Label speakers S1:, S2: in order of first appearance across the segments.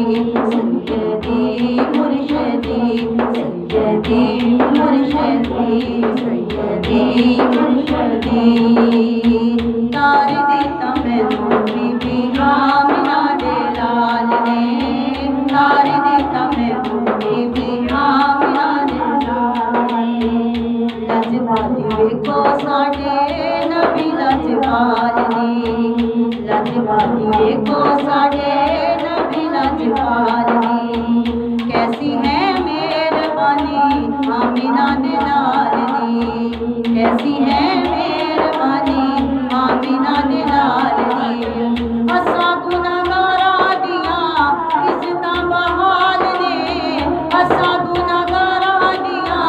S1: सैयदी मुर्शदी सैयदी मुर्शदी सैयदी मुर्शदी तार दिता मैनू बीबी आमिना दे लाल ने तार दिता मैनू बीबी आमिना दे लाल ने लजपाती वेखो साडे नबी लजपाल ने लजपाती वेखो साडे नबी लजपाल ने कैसी है मेहरबानी आमिना दे लाल दी कैसी है मेहरबानी आमिना दे लाल दी असा गुनाहगारा दिया इज़्ज़तां बहाल ने असा गुनाहगारा दिया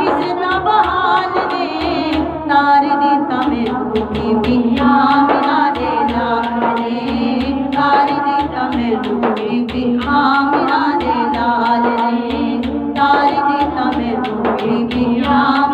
S1: इज़्ज़तां बहाल ने तार दिता मैनू बीबी आमिना दे लाल ने तार दिता मैनू बीबी आमिना दे लाल ने तार दिता मैनू बीबी आमिना